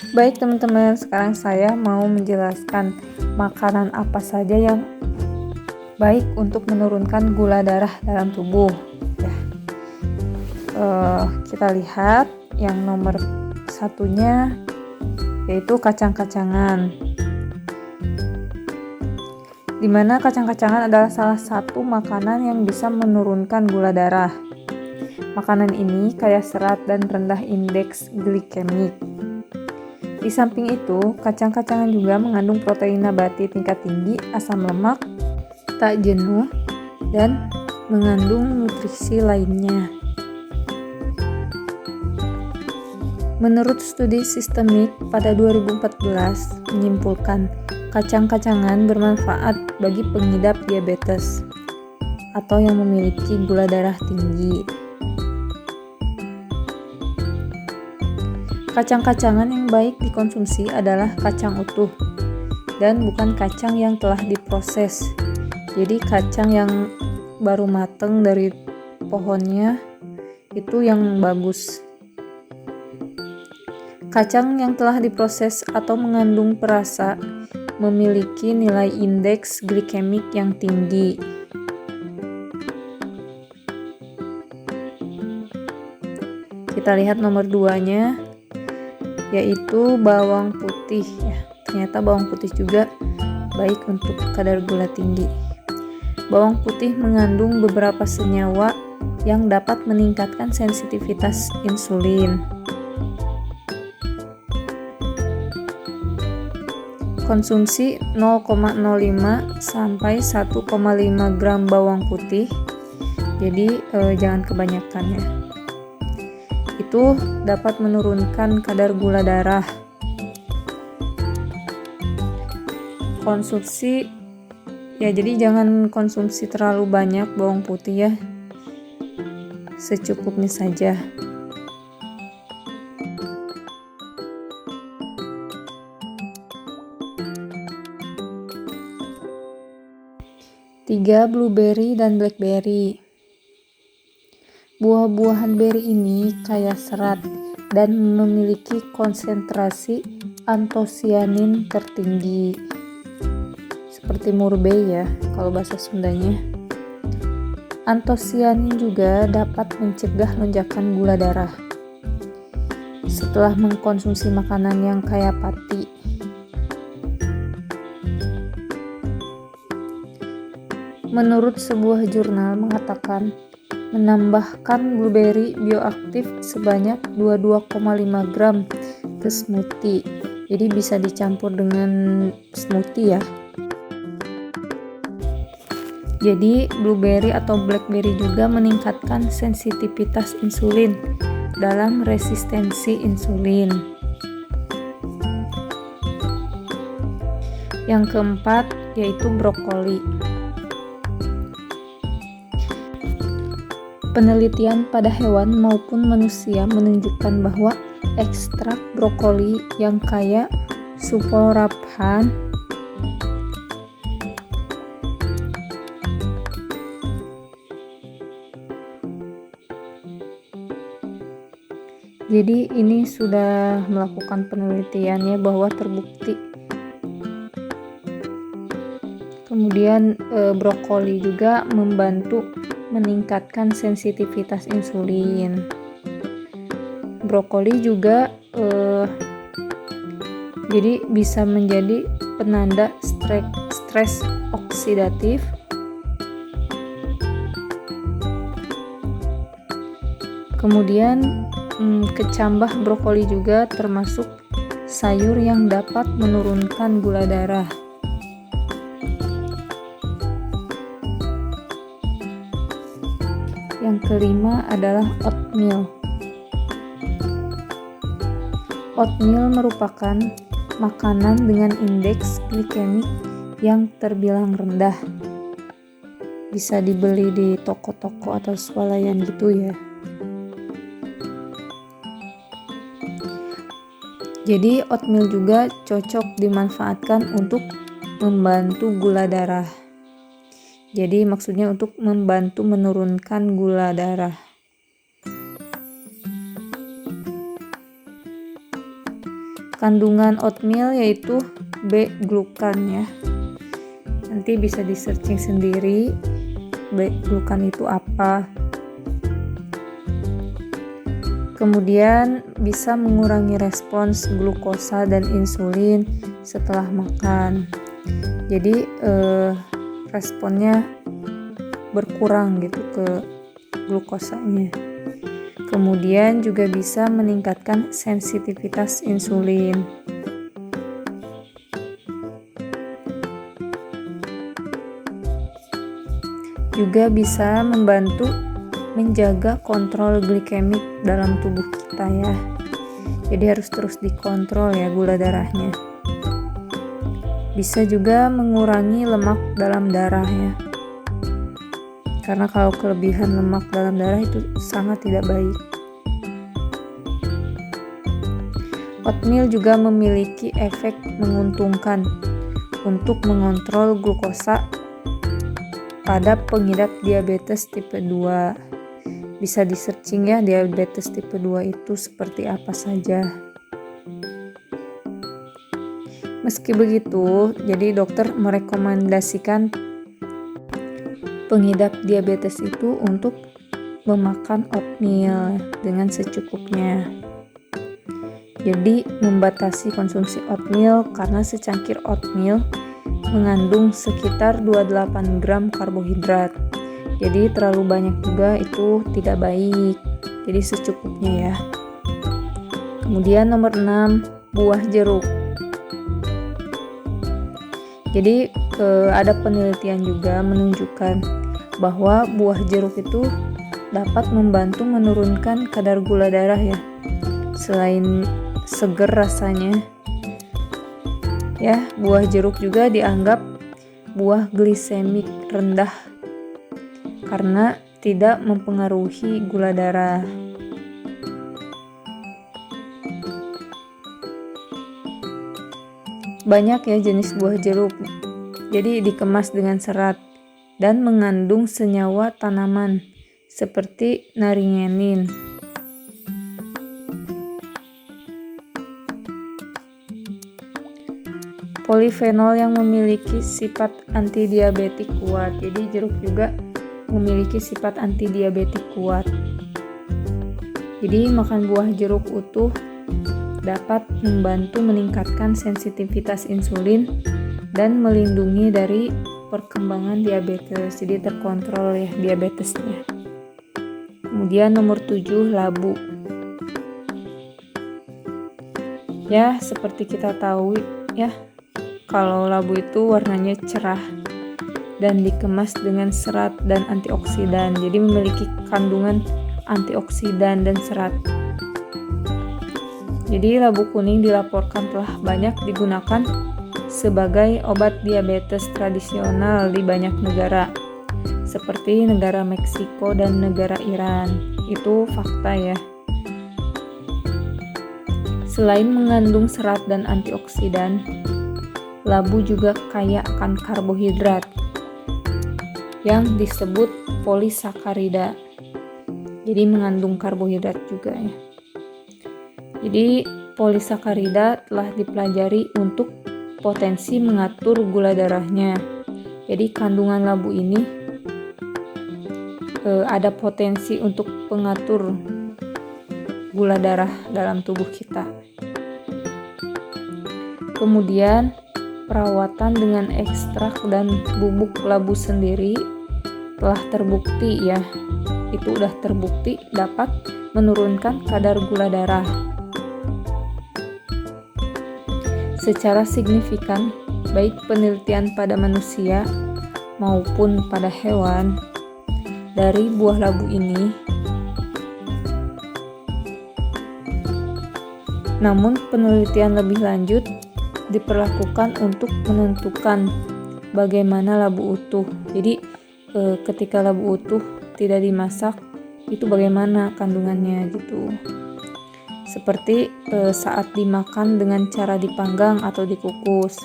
Baik teman-teman, sekarang saya mau menjelaskan makanan apa saja yang baik untuk menurunkan gula darah dalam tubuh. Ya, kita lihat yang nomor satunya yaitu kacang-kacangan. Dimana kacang-kacangan adalah salah satu makanan yang bisa menurunkan gula darah. Makanan ini kaya serat dan rendah indeks glikemik. Di samping itu, kacang-kacangan juga mengandung protein nabati tingkat tinggi, asam lemak, tak jenuh, dan mengandung nutrisi lainnya. Menurut studi sistemik pada 2014 menyimpulkan kacang-kacangan bermanfaat bagi pengidap diabetes atau yang memiliki gula darah tinggi. Kacang-kacangan yang baik dikonsumsi adalah kacang utuh dan bukan kacang yang telah diproses. Jadi kacang yang baru matang dari pohonnya itu yang bagus. Kacang yang telah diproses atau mengandung perasa memiliki nilai indeks glikemik yang tinggi. Kita lihat nomor 2-nya yaitu bawang putih ya. Ternyata bawang putih juga baik untuk kadar gula tinggi. Bawang putih mengandung beberapa senyawa yang dapat meningkatkan sensitivitas insulin. Konsumsi 0,05 sampai 1,5 gram bawang putih. Jadi jangan kebanyakan ya. Itu dapat menurunkan kadar gula darah. Konsumsi ya, jadi jangan konsumsi terlalu banyak bawang putih ya. Secukupnya saja. Tiga, blueberry dan blackberry. Buah-buahan beri ini kaya serat dan memiliki konsentrasi antosianin tertinggi. Seperti murbei ya, kalau bahasa Sundanya. Antosianin juga dapat mencegah lonjakan gula darah. Setelah mengkonsumsi makanan yang kaya pati, menurut sebuah jurnal mengatakan menambahkan blueberry bioaktif sebanyak 22,5 gram ke smoothie. Jadi bisa dicampur dengan smoothie ya. Jadi blueberry atau blackberry juga meningkatkan sensitivitas insulin dalam resistensi insulin. Yang keempat yaitu brokoli. Penelitian pada hewan maupun manusia menunjukkan bahwa ekstrak brokoli yang kaya sulforaphan jadi ini sudah melakukan penelitiannya bahwa terbukti. Kemudian brokoli juga membantu meningkatkan sensitivitas insulin. Brokoli juga jadi bisa menjadi penanda stres oksidatif. Kemudian kecambah brokoli juga termasuk sayur yang dapat menurunkan gula darah. Yang kelima adalah oatmeal. Oatmeal merupakan makanan dengan indeks glikemik yang terbilang rendah. Bisa dibeli di toko-toko atau swalayan gitu ya. Jadi oatmeal juga cocok dimanfaatkan untuk membantu gula darah. Jadi maksudnya untuk membantu menurunkan gula darah. kandungan oatmeal yaitu B-glukan ya. Nanti bisa di searching sendiri B-glukan itu apa. Kemudian bisa mengurangi respons glukosa dan insulin setelah makan. Jadi responnya berkurang gitu ke glukosanya. Kemudian juga bisa meningkatkan sensitivitas insulin. Juga bisa membantu menjaga kontrol glikemik dalam tubuh kita ya. Jadi harus terus dikontrol ya gula darahnya. Bisa juga mengurangi lemak dalam darah ya. Karena kalau kelebihan lemak dalam darah itu sangat tidak baik. Oatmeal juga memiliki efek menguntungkan untuk mengontrol glukosa pada pengidap diabetes tipe 2. Bisa di searching ya, diabetes tipe 2 itu seperti apa saja. Meski begitu, jadi dokter merekomendasikan pengidap diabetes itu untuk memakan oatmeal dengan secukupnya. Jadi membatasi konsumsi oatmeal karena secangkir oatmeal mengandung sekitar 28 gram karbohidrat. Jadi terlalu banyak juga itu tidak baik. Jadi secukupnya ya. Kemudian nomor 6, buah jeruk. Jadi ada penelitian juga menunjukkan bahwa buah jeruk itu dapat membantu menurunkan kadar gula darah ya. Selain seger rasanya, ya, buah jeruk juga dianggap buah glisemik rendah karena tidak mempengaruhi gula darah. Banyak ya jenis buah jeruk. Jadi dikemas dengan serat dan mengandung senyawa tanaman seperti naringenin. Polifenol yang memiliki sifat antidiabetik kuat. Jadi jeruk juga memiliki sifat antidiabetik kuat. Jadi makan buah jeruk utuh dapat membantu meningkatkan sensitivitas insulin dan melindungi dari perkembangan diabetes. Jadi terkontrol ya diabetesnya. Kemudian nomor 7, labu. Ya, seperti kita tahu ya, kalau labu itu warnanya cerah dan dikemas dengan serat dan antioksidan. Jadi memiliki kandungan antioksidan dan serat. Jadi labu kuning dilaporkan telah banyak digunakan sebagai obat diabetes tradisional di banyak negara, seperti negara Meksiko dan negara Iran. Itu fakta ya. Selain mengandung serat dan antioksidan, labu juga kaya akan karbohidrat yang disebut polisakarida. Jadi mengandung karbohidrat juga ya. Jadi polisakarida telah dipelajari untuk potensi mengatur gula darahnya. Jadi kandungan labu ini ada potensi untuk pengatur gula darah dalam tubuh kita. Kemudian perawatan dengan ekstrak dan bubuk labu sendiri telah terbukti ya. Itu udah terbukti dapat menurunkan kadar gula darah secara signifikan, baik penelitian pada manusia maupun pada hewan dari buah labu ini. Namun penelitian lebih lanjut diperlakukan untuk menentukan bagaimana labu utuh. Jadi ketika labu utuh tidak dimasak, itu bagaimana kandungannya gitu. Seperti saat dimakan dengan cara dipanggang atau dikukus.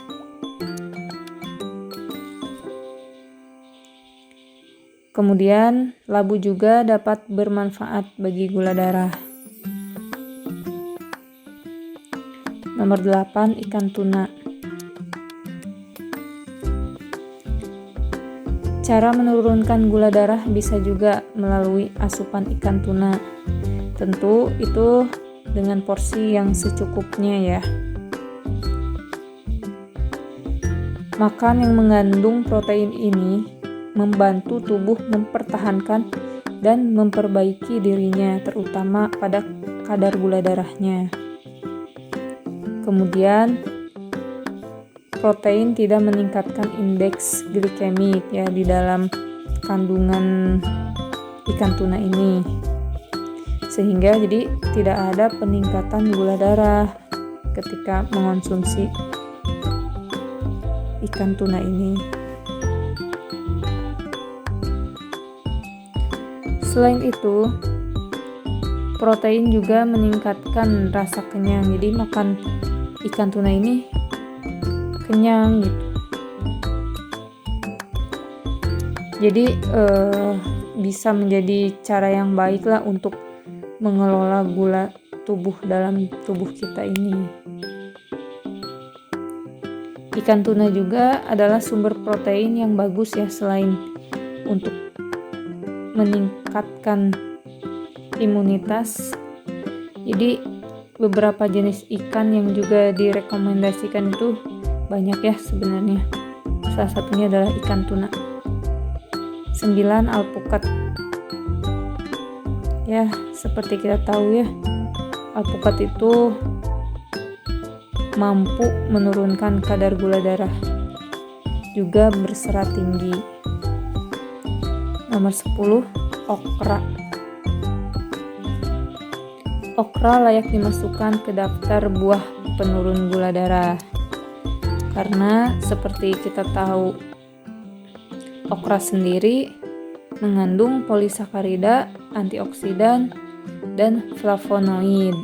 Kemudian labu juga dapat bermanfaat bagi gula darah. Nomor 8, ikan tuna. Cara menurunkan gula darah bisa juga melalui asupan ikan tuna. Tentu itu dengan porsi yang secukupnya ya. Makan yang mengandung protein ini membantu tubuh mempertahankan dan memperbaiki dirinya, terutama pada kadar gula darahnya. Kemudian, protein tidak meningkatkan indeks glikemik ya di dalam kandungan ikan tuna ini, sehingga jadi tidak ada peningkatan gula darah ketika mengonsumsi ikan tuna ini. Selain itu, protein juga meningkatkan rasa kenyang. Jadi makan ikan tuna ini kenyang gitu. Jadi bisa menjadi cara yang baik lah untuk mengelola gula tubuh dalam tubuh kita ini. Ikan tuna juga adalah sumber protein yang bagus ya, selain untuk meningkatkan imunitas. Jadi beberapa jenis ikan yang juga direkomendasikan itu banyak ya sebenarnya. Salah satunya adalah ikan tuna. 9, alpukat. Ya, seperti kita tahu ya, alpukat itu mampu menurunkan kadar gula darah, juga berserat tinggi. Nomor 10, okra. Okra layak dimasukkan ke daftar buah penurun gula darah. Karena seperti kita tahu, okra sendiri mengandung polisakarida, antioksidan, dan flavonoid.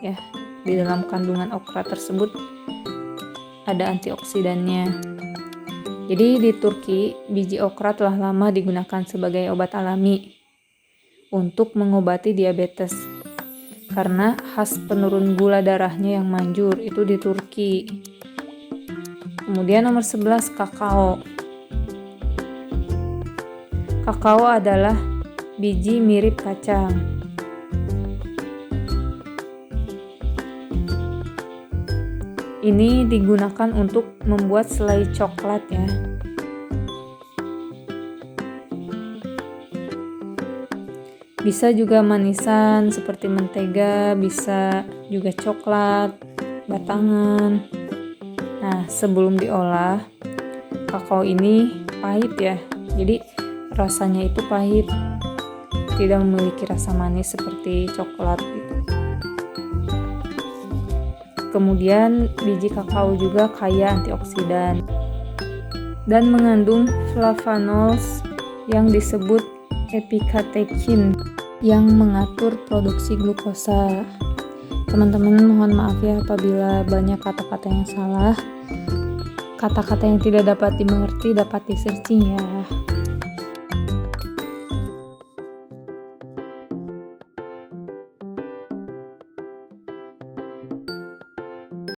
Ya, di dalam kandungan okra tersebut ada antioksidannya. Jadi di Turki, biji okra telah lama digunakan sebagai obat alami untuk mengobati diabetes. Karena khas penurun gula darahnya yang manjur itu di Turki. Kemudian nomor 11, kakao. Kakao adalah biji mirip kacang. Ini digunakan untuk membuat selai coklat ya. Bisa juga manisan seperti mentega, bisa juga coklat, batangan. Nah, sebelum diolah, kakao ini pahit ya. Jadi rasanya itu pahit, tidak memiliki rasa manis seperti coklat gitu. Kemudian biji kakao juga kaya antioksidan dan mengandung flavonols yang disebut epikatekin yang mengatur produksi glukosa. Teman-teman mohon maaf ya apabila banyak kata-kata yang salah. Kata-kata yang tidak dapat dimengerti dapat di-searching ya.